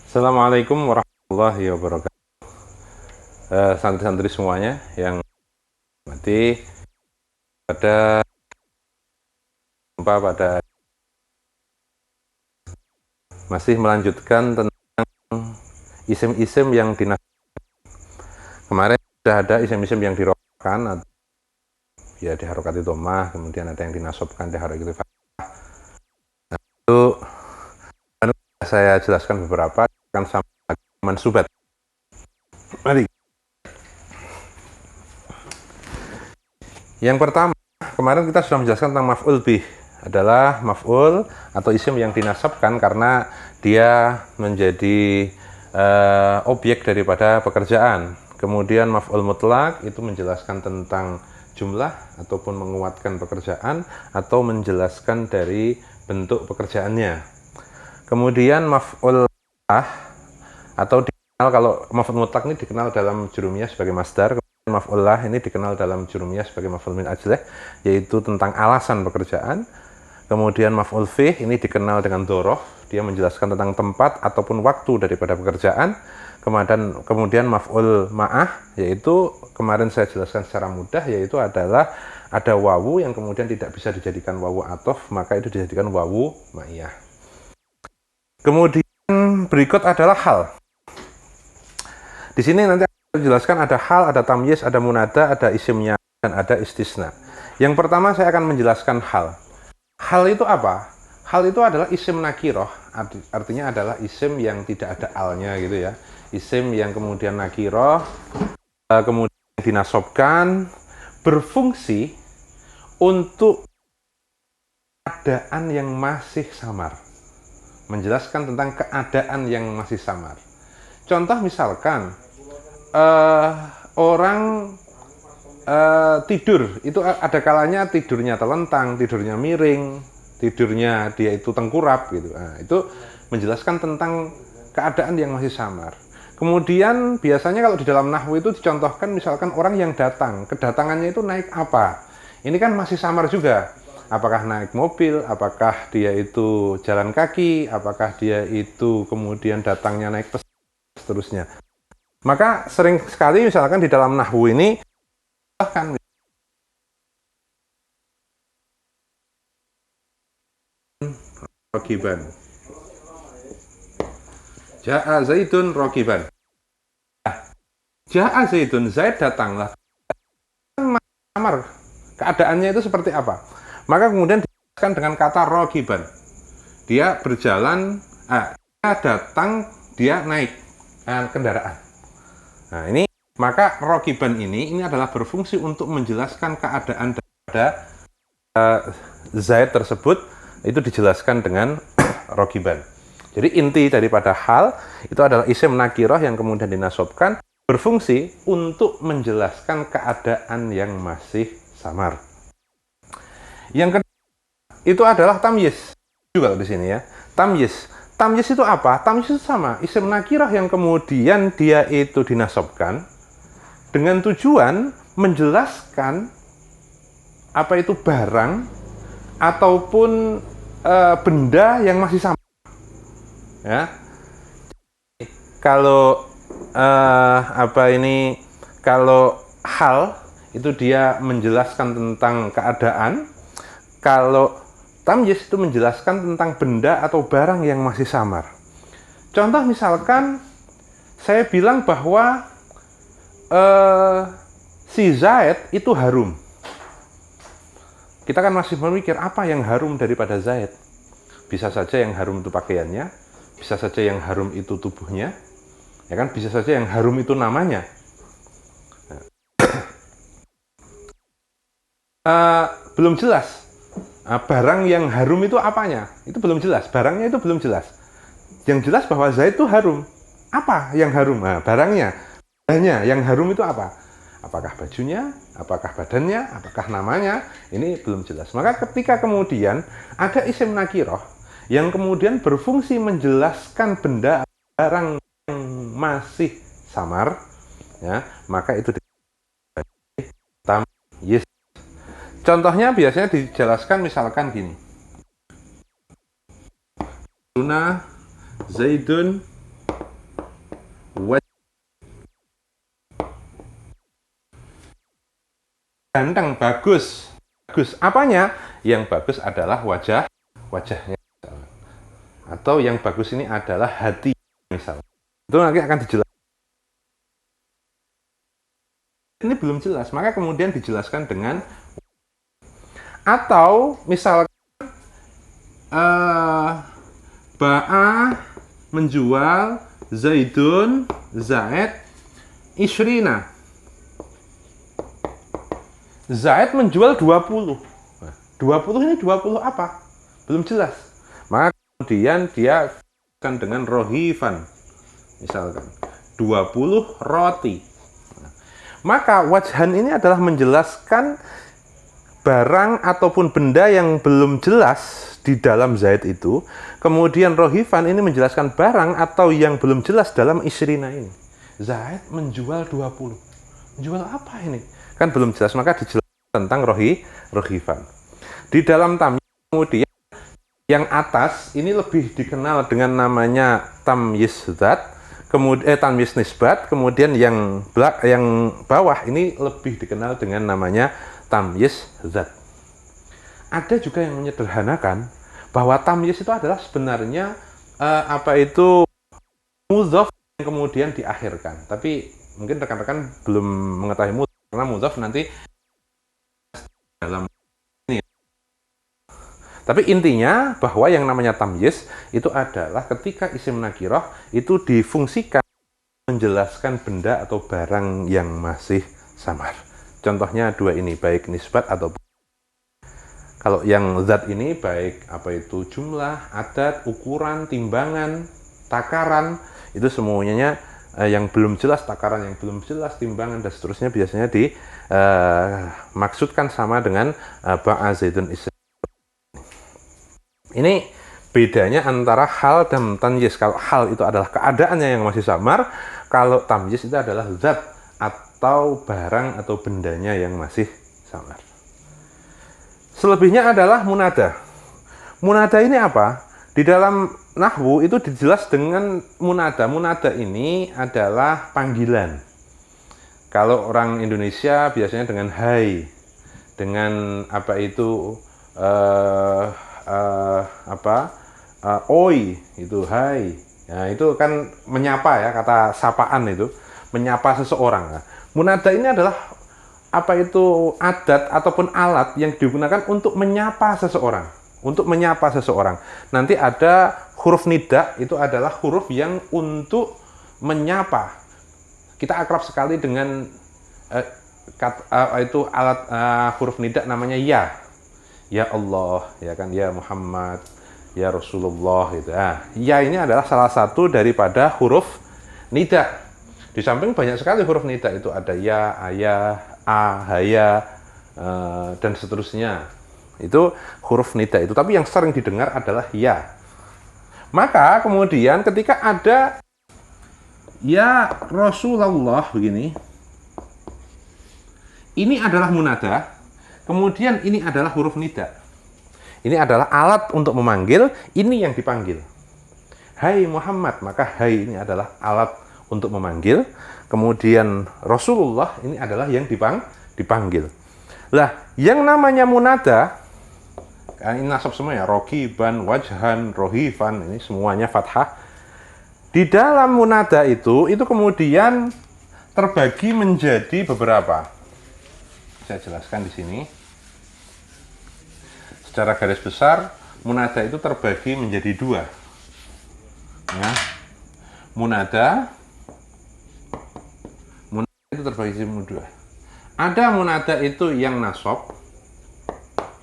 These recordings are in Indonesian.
Assalamualaikum warahmatullahi wabarakatuh. Santri-santri semuanya yang mati pada masih melanjutkan tentang isim-isim yang kemarin sudah ada isim-isim yang dirokan atau ya diharokati dhammah, kemudian ada yang dinasobkan diharokati fathah. Nah, itu saya jelaskan beberapa kan sama mansubat. Mari. Yang pertama, kemarin kita sudah menjelaskan tentang maf'ul bih, adalah maf'ul atau isim yang dinasabkan karena dia menjadi objek daripada pekerjaan. Kemudian maf'ul mutlak itu menjelaskan tentang jumlah ataupun menguatkan pekerjaan atau menjelaskan dari bentuk pekerjaannya. Kemudian maf'ul atau dikenal, kalau maf'ul mutlak ini dikenal dalam jurumiyah sebagai masdar. Maf'ul lah ini dikenal dalam jurumiyah sebagai maf'ul min ajlih, yaitu tentang alasan pekerjaan. Kemudian maf'ul fih ini dikenal dengan dzaraf, dia menjelaskan tentang tempat ataupun waktu daripada pekerjaan. Kemudian maf'ul ma'ah, yaitu kemarin saya jelaskan secara mudah, yaitu adalah ada wawu yang kemudian tidak bisa dijadikan wawu athof, maka itu dijadikan wawu ma'iyah. Kemudian berikut adalah hal. Di sini nanti jelaskan ada hal, ada tamyiz, ada munada, ada isimnya, dan ada istisna. Yang pertama saya akan menjelaskan hal. Hal itu apa? Hal itu adalah isim nakiroh, artinya adalah isim yang tidak ada alnya gitu ya. Isim yang kemudian nakiroh, kemudian dinasobkan, berfungsi untuk keadaan yang masih samar. Menjelaskan tentang keadaan yang masih samar. Contoh misalkan, orang tidur, itu ada kalanya tidurnya telentang, tidurnya miring, tidurnya dia itu tengkurap gitu. Nah, itu menjelaskan tentang keadaan yang masih samar. Kemudian biasanya kalau di dalam nahwu itu dicontohkan misalkan orang yang datang, kedatangannya itu naik apa? Ini kan masih samar juga. Apakah naik mobil, apakah dia itu jalan kaki, apakah dia itu kemudian datangnya naik pesawat, seterusnya. Maka sering sekali misalkan di dalam nahwu ini bahkan rokiban, ja'a zaidun rokiban. Ja'a zaidun, Zaid datanglah. Samar, keadaannya itu seperti apa? Maka kemudian dijelaskan dengan kata rokiban. Dia berjalan, dia datang, dia naik kendaraan. Nah ini, maka rokiban ini adalah berfungsi untuk menjelaskan keadaan daripada Zaid tersebut, itu dijelaskan dengan rokiban. Jadi inti daripada hal itu adalah isim nakiroh yang kemudian dinasobkan, berfungsi untuk menjelaskan keadaan yang masih samar. Yang kedua itu adalah tamyiz juga di sini ya. Tamyiz itu apa? Tamyiz itu sama, isim nakiroh yang kemudian dia itu dinasobkan dengan tujuan menjelaskan apa itu barang ataupun benda yang masih sama. Ya, kalau kalau hal itu dia menjelaskan tentang keadaan, kalau tamyiz itu menjelaskan tentang benda atau barang yang masih samar. Contoh misalkan saya bilang bahwa si Zaid itu harum. Kita kan masih memikir apa yang harum daripada Zaid. Bisa saja yang harum itu pakaiannya, bisa saja yang harum itu tubuhnya, ya kan? Bisa saja yang harum itu namanya. Belum jelas. Barang yang harum itu apanya? Itu belum jelas. Barangnya itu belum jelas. Yang jelas bahwa Zaid itu harum. Apa yang harum? Nah, barangnya. Barangnya yang harum itu apa? Apakah bajunya? Apakah badannya? Apakah namanya? Ini belum jelas. Maka ketika kemudian ada isim nakiroh yang kemudian berfungsi menjelaskan benda barang yang masih samar, ya, maka itu tamyiz. Contohnya biasanya dijelaskan misalkan gini. Zaidun Ganteng, bagus. Bagus. Apanya? Yang bagus adalah wajahnya. Atau yang bagus ini adalah hati, misalnya. Itu nanti akan dijelaskan. Ini belum jelas, maka kemudian dijelaskan dengan atau misalkan Ba'a menjual Zaid Ishrina. Zaid menjual 20. 20 ini 20 apa? Belum jelas. Maka kemudian dia akan dengan rohifan. Misalkan 20 roti. Maka wajhan ini adalah menjelaskan barang ataupun benda yang belum jelas di dalam Zaid itu. Kemudian rohifan ini menjelaskan barang atau yang belum jelas dalam Isrina ini. Zaid menjual 20. Menjual apa ini? Kan belum jelas, maka dijelaskan tentang rohifan. Di dalam tamyiz kemudian yang atas ini lebih dikenal dengan namanya tamyiz zat. Kemudian tamyiz nisbat, kemudian yang bawah ini lebih dikenal dengan namanya tamyiz zat. Ada juga yang menyederhanakan bahwa tamyiz itu adalah sebenarnya mudhof yang kemudian diakhirkan. Tapi mungkin rekan-rekan belum mengetahui mudhof karena mudhof nanti dalam ini. Tapi intinya bahwa yang namanya tamyiz itu adalah ketika isim nakirah itu difungsikan menjelaskan benda atau barang yang masih samar. Contohnya dua ini, baik nisbat atau kalau yang zat ini baik jumlah, adat, ukuran, timbangan, takaran, itu semuanya yang belum jelas, takaran yang belum jelas, timbangan dan seterusnya biasanya dimaksudkan sama dengan Ba'a Zaidun Isra. Ini bedanya antara hal dan tamyiz. Kalau hal itu adalah keadaannya yang masih samar, kalau tamyiz itu adalah zat atau barang atau bendanya yang masih samar. Selebihnya adalah munada. Munada ini apa? Di dalam nahwu itu dijelas dengan munada. Munada ini adalah panggilan. Kalau orang Indonesia biasanya dengan hai, dengan oi itu hai. Nah, itu kan menyapa ya, kata sapaan itu menyapa seseorang. Nah, munada ini adalah adat ataupun alat yang digunakan untuk menyapa seseorang, Nanti ada huruf nida, itu adalah huruf yang untuk menyapa. Kita akrab sekali dengan alat huruf nida namanya ya. Ya Allah, ya kan, ya Muhammad, ya Rasulullah gitu. Ya ini adalah salah satu daripada huruf nida. Di samping banyak sekali huruf nida itu ada ya, ayah, haya, dan seterusnya. Itu huruf nida itu. Tapi yang sering didengar adalah ya. Maka kemudian ketika ada ya Rasulullah begini, ini adalah munada. Kemudian ini adalah huruf nida. Ini adalah alat untuk memanggil, ini yang dipanggil. Hai Muhammad, maka hai ini adalah alat untuk memanggil. Kemudian Rasulullah ini adalah yang dipanggil. Lah, yang namanya munada, ini nasab semua ya, rokiban, wajhan, rohifan, ini semuanya fathah. Di dalam munada itu kemudian terbagi menjadi beberapa. Saya jelaskan di sini. Secara garis besar, munada itu terbagi menjadi dua. Ya. Munada itu terbagi menjadi dua. Ada munada itu yang nasab,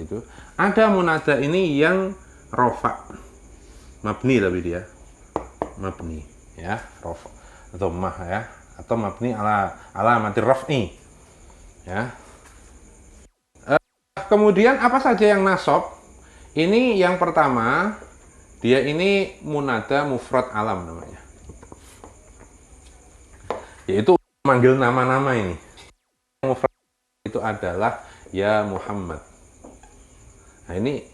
gitu. Ada munada ini yang rofa, mabni tapi dia, mabni, ya, rofa, dhammah ya, atau mabni ala mati raf'i, ya. Kemudian apa saja yang nasab? Ini yang pertama, dia ini munada mufrad alam namanya. Yaitu manggil nama-nama ini. Mufrad itu adalah ya Muhammad. Nah, ini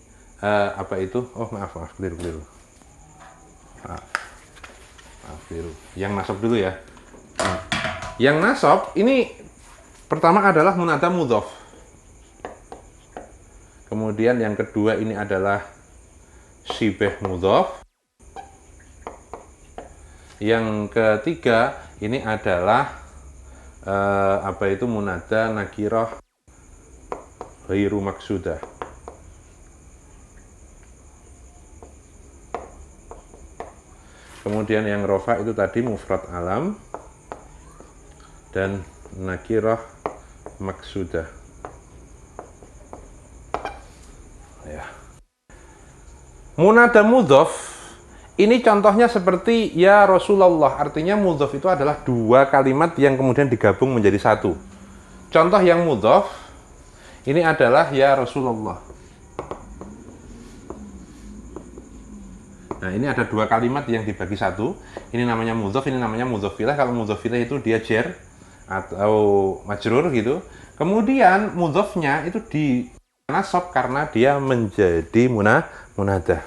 Oh, maaf, keliru. Maaf. Keliru. Yang nasab dulu ya. Yang nasab ini pertama adalah munada mudhof. Kemudian yang kedua ini adalah syibeh mudhof. Yang ketiga ini adalah munada nakirah ghairu maksudah. Kemudian yang rofa itu tadi mufrad alam dan nakirah maksudah. Ya. Munada mudhof ini contohnya seperti ya Rasulullah, artinya mudhof itu adalah dua kalimat yang kemudian digabung menjadi satu. Contoh yang mudhof ini adalah ya Rasulullah. Nah, ini ada dua kalimat yang dibagi satu. Ini namanya mudhof, ini namanya mudhofilah. Kalau mudhofilah itu dia jar atau majrur gitu. Kemudian mudhofnya itu di nasab karena dia menjadi munada.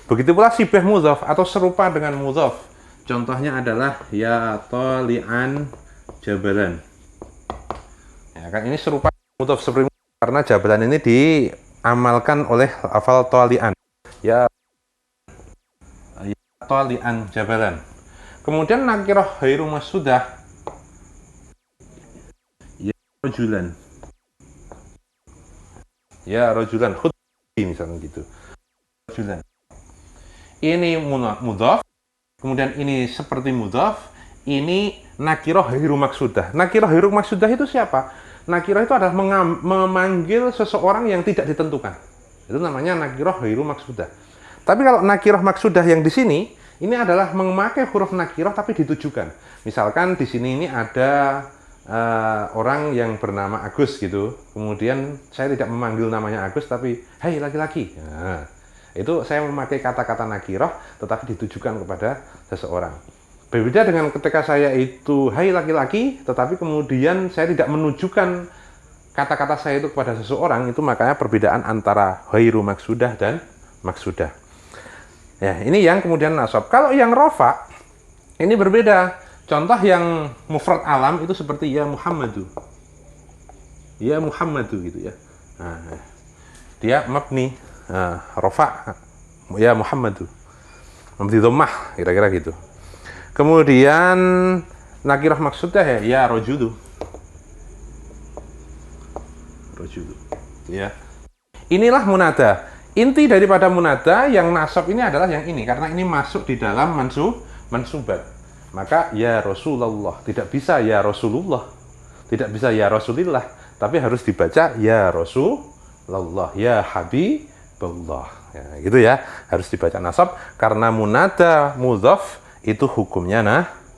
Begitu pula sibah mudhof atau serupa dengan mudhof. Contohnya adalah ya tali'an jabalan. Ya kan, ini serupa mudhof seperti karena jabalan ini diamalkan oleh lafal tali'an. Ya tali'an jabalan. Kemudian nakirah ghairu maksudah ya rajulan. Ya rajulan khudbi misalnya gitu. Rajulan. Ini mudhof, kemudian ini seperti mudhof, ini nakirah ghairu maksudah. Nakirah ghairu maksudah itu siapa? Nakirah itu adalah memanggil seseorang yang tidak ditentukan. Itu namanya nakirah ghairu maksudah. Tapi kalau nakirah maksudah yang di sini, ini adalah memakai huruf nakirah tapi ditujukan. Misalkan di sini ini ada orang yang bernama Agus gitu. Kemudian saya tidak memanggil namanya Agus tapi, "Hai laki-laki." Nah, itu saya memakai kata-kata nakirah tetapi ditujukan kepada seseorang. Berbeda dengan ketika saya itu, "Hai laki-laki," tetapi kemudian saya tidak menunjukkan kata-kata saya itu kepada seseorang, itu makanya perbedaan antara ghairu maksudah dan maksudah. Ya, ini yang kemudian nasab. Kalau yang rofa, ini berbeda. Contoh yang mufrad alam itu seperti ya Muhammadu. Ya Muhammadu gitu ya. Nah, dia mabni, rofa, ya Muhammadu. Mabni dhammah, kira-kira gitu. Kemudian nakirah maksudah ya rajulu. Rajulu. Ya. Inilah munada. Inti daripada munada yang nasab ini adalah yang ini, karena ini masuk di dalam mansubat. Maka ya Rasulullah, tidak bisa ya Rasulullah, tidak bisa ya Rasulillah, tapi harus dibaca ya Rasulullah, ya Habibullah. Ya, gitu ya, harus dibaca nasab karena munada mudhof itu hukumnya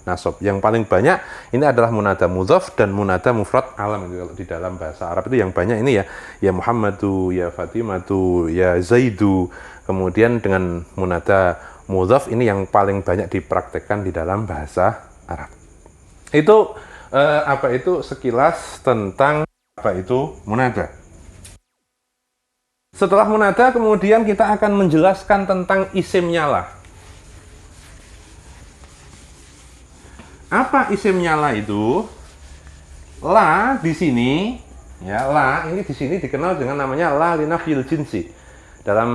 nasab. Yang paling banyak ini adalah munada mudhof dan munada mufrad alam itu. Kalau di dalam bahasa Arab itu yang banyak ini ya Muhammadu, ya Fatimatu, ya Zaidu. Kemudian dengan munada mudhof ini yang paling banyak dipraktekkan di dalam bahasa Arab. Itu itu sekilas tentang apa itu munada. Setelah munada kemudian kita akan menjelaskan tentang isim nyala. Apa isim nyala itu? La di sini, ya la ini di sini dikenal dengan namanya la linafil jinsi. Dalam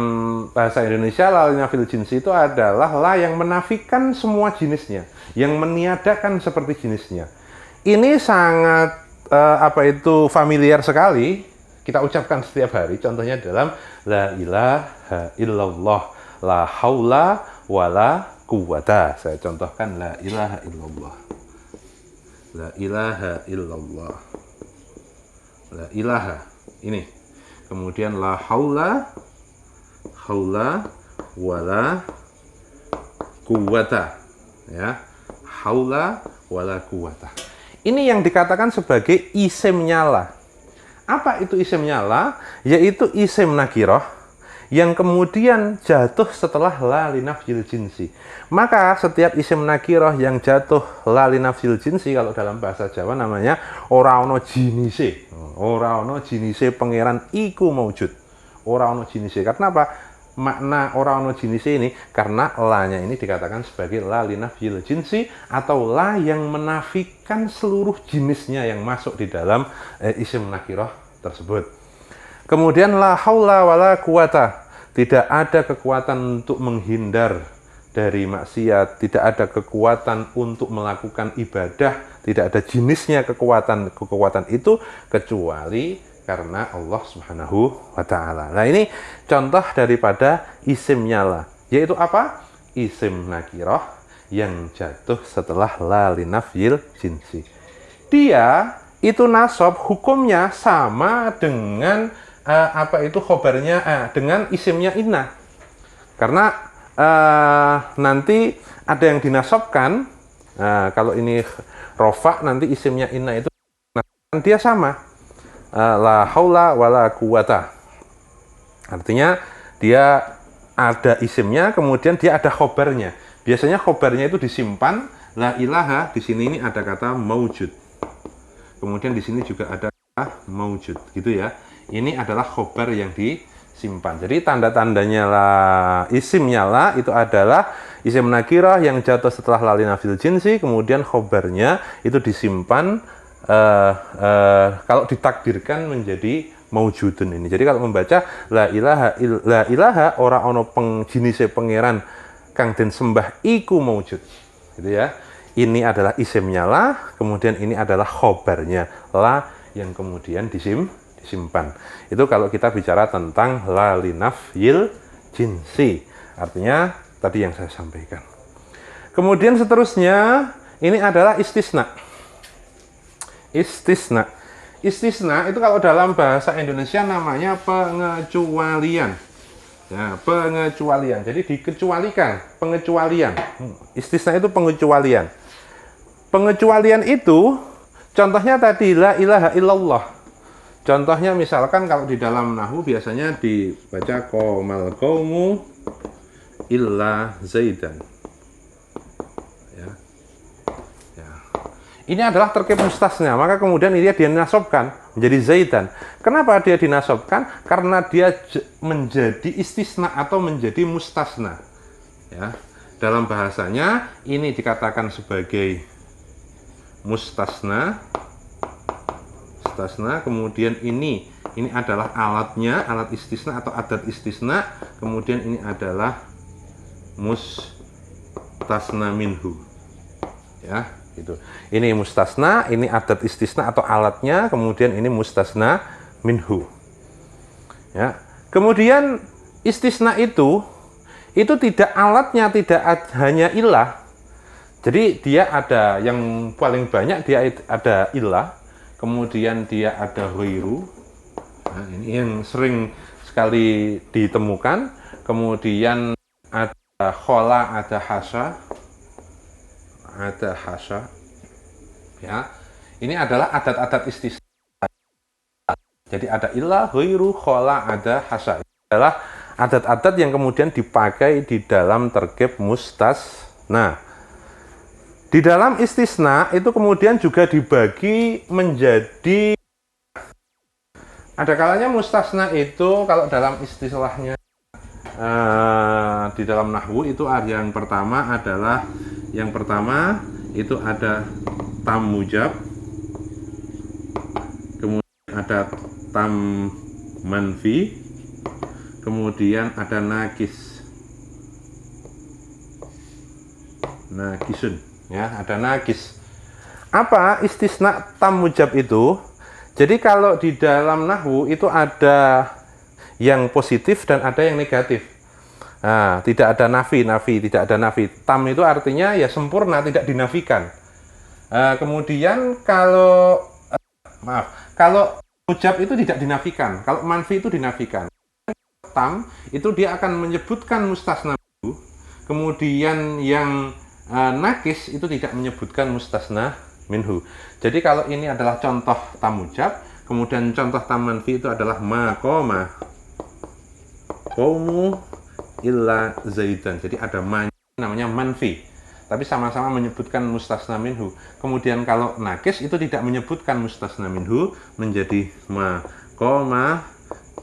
bahasa Indonesia la linafil jinsi itu adalah la yang menafikan semua jenisnya, yang meniadakan seperti jenisnya. Ini sangat familiar sekali kita ucapkan setiap hari. Contohnya dalam la ilaha illallah, la haula wala quwwata. Saya contohkan la ilaha illallah. La ilaha illallah. La ilaha. Ini. Kemudian la haula wala quwwata. Ya. Haula wala quwwata. Ini yang dikatakan sebagai isim nyala. Apa itu isim nyala? Yaitu isim nakirah yang kemudian jatuh setelah la linafsil jinsi. Maka setiap isim nakirah yang jatuh la linafsil jinsi, kalau dalam bahasa Jawa namanya ora ono jinise. Ora ono jinise pangeran iku maujud. Ora ono jinise. Karena apa? makna ora ono jinisi ini karena la-nya ini dikatakan sebagai la linafyil jinsi atau la yang menafikan seluruh jenisnya yang masuk di dalam isim nakirah tersebut. Kemudian la haula wala quwata, tidak ada kekuatan untuk menghindar dari maksiat, tidak ada kekuatan untuk melakukan ibadah, tidak ada jenisnya kekuatan itu kecuali karena Allah Subhanahu wa Ta'ala. Nah, ini contoh daripada isimnya la, yaitu apa? Isim nakirah yang jatuh setelah la linafyil jinsi. Dia itu nasab hukumnya sama dengan khobarnya dengan isimnya inna. Karena nanti ada yang dinasabkan, kalau ini rofa nanti isimnya inna itu dia sama. La haula wala quwata. Artinya dia ada isimnya, kemudian dia ada khobarnya. Biasanya khobarnya itu disimpan. La ilaha di sini ini ada kata maujud. Kemudian di sini juga ada kata maujud, gitu ya. Ini adalah khobar yang disimpan. Jadi tanda-tandanya la isimnya la itu adalah isim nakirah yang jatuh setelah la linafyil jinsi, kemudian khobarnya itu disimpan. Kalau ditakdirkan menjadi maujudun ini. Jadi kalau membaca la ilaha ora ono jinise pangeran kang den sembah iku maujud. Gitu ya. Ini adalah isimnya la, kemudian ini adalah khobarnya la yang kemudian disimpan. Itu kalau kita bicara tentang la linafyil jinsi. Artinya tadi yang saya sampaikan. Kemudian seterusnya ini adalah istisna. Istisna itu kalau dalam bahasa Indonesia namanya pengecualian. Ya, pengecualian. Jadi dikecualikan, pengecualian. Istisna itu pengecualian. Pengecualian itu contohnya tadi la ilaha illallah. Contohnya misalkan kalau di dalam nahwu biasanya dibaca qomal qaumu illa zaidan. Ini adalah terkait mustasna, maka kemudian dia dinasabkan menjadi zaidan. Kenapa dia dinasabkan? Karena dia menjadi istisna atau menjadi mustasna. Ya, dalam bahasanya ini dikatakan sebagai mustasna. Kemudian ini adalah alatnya, alat istisna atau adat istisna. Kemudian ini adalah mustasna minhu. Ya. Gitu. Ini mustasna, ini adat istisna atau alatnya, kemudian ini mustasna minhu. Ya. Kemudian istisna itu tidak alatnya tidak hanya ilah. Jadi dia ada yang paling banyak dia ada ilah, kemudian dia ada ghairu. Nah, ini yang sering sekali ditemukan. Kemudian ada khola, ada hasya. Ada hasya, ya. Ini adalah adat-adat istisna. Jadi ada ilah, ghairu, khola, ada hasya. Ini adalah adat-adat yang kemudian dipakai di dalam terkib mustasna. Di dalam istisna itu kemudian juga dibagi menjadi, ada kalanya mustasna itu kalau dalam istilahnya di dalam nahwu itu ada yang pertama itu ada tam mujab, kemudian ada tam manfi, kemudian ada nakisun, ya, ada nakis. Apa istisna tam mujab itu? Jadi kalau di dalam nahwu itu ada yang positif dan ada yang negatif. Nah, tidak ada nafi, tidak ada nafi. Tam itu artinya ya sempurna, tidak dinafikan. Kemudian kalau mujab itu tidak dinafikan. Kalau manfi itu dinafikan. Tam itu dia akan menyebutkan mustasna minhu. Kemudian yang nakis itu tidak menyebutkan mustasna minhu. Jadi kalau ini adalah contoh tam mujab, kemudian contoh tam manfi itu adalah maqama qaumu illa zaidan. Jadi ada namanya manfi, tapi sama-sama menyebutkan mustasna minhu. Kemudian kalau nakis itu tidak menyebutkan mustasna minhu, menjadi maqama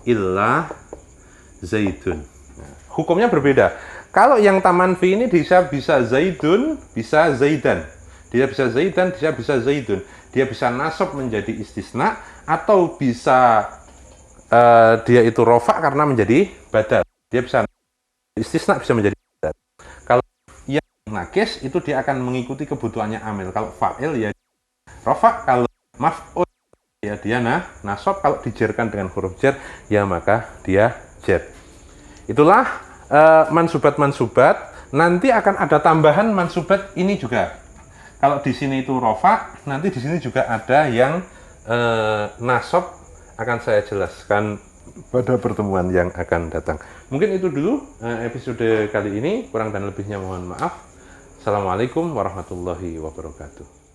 illa zaidun. hukumnya berbeda. Kalau yang taman fi ini bisa Zaidun, bisa Zaidan. Dia bisa Zaidan, dia bisa Zaidun. Dia bisa nasab menjadi istisna, atau bisa dia itu rofa karena menjadi badal. Dia bisa istisna, bisa menjadi badal. Kalau yang nakis itu dia akan mengikuti kebutuhannya amil. Kalau fa'il ya rofa, kalau maf'ul ya dia nasab, kalau dijerkan dengan huruf jar ya maka dia jar. Itulah mansubat. Nanti akan ada tambahan mansubat ini juga. Kalau di sini itu rofa, nanti di sini juga ada yang nasab, akan saya jelaskan pada pertemuan yang akan datang. Mungkin itu dulu episode kali ini, kurang dan lebihnya mohon maaf. Assalamualaikum warahmatullahi wabarakatuh.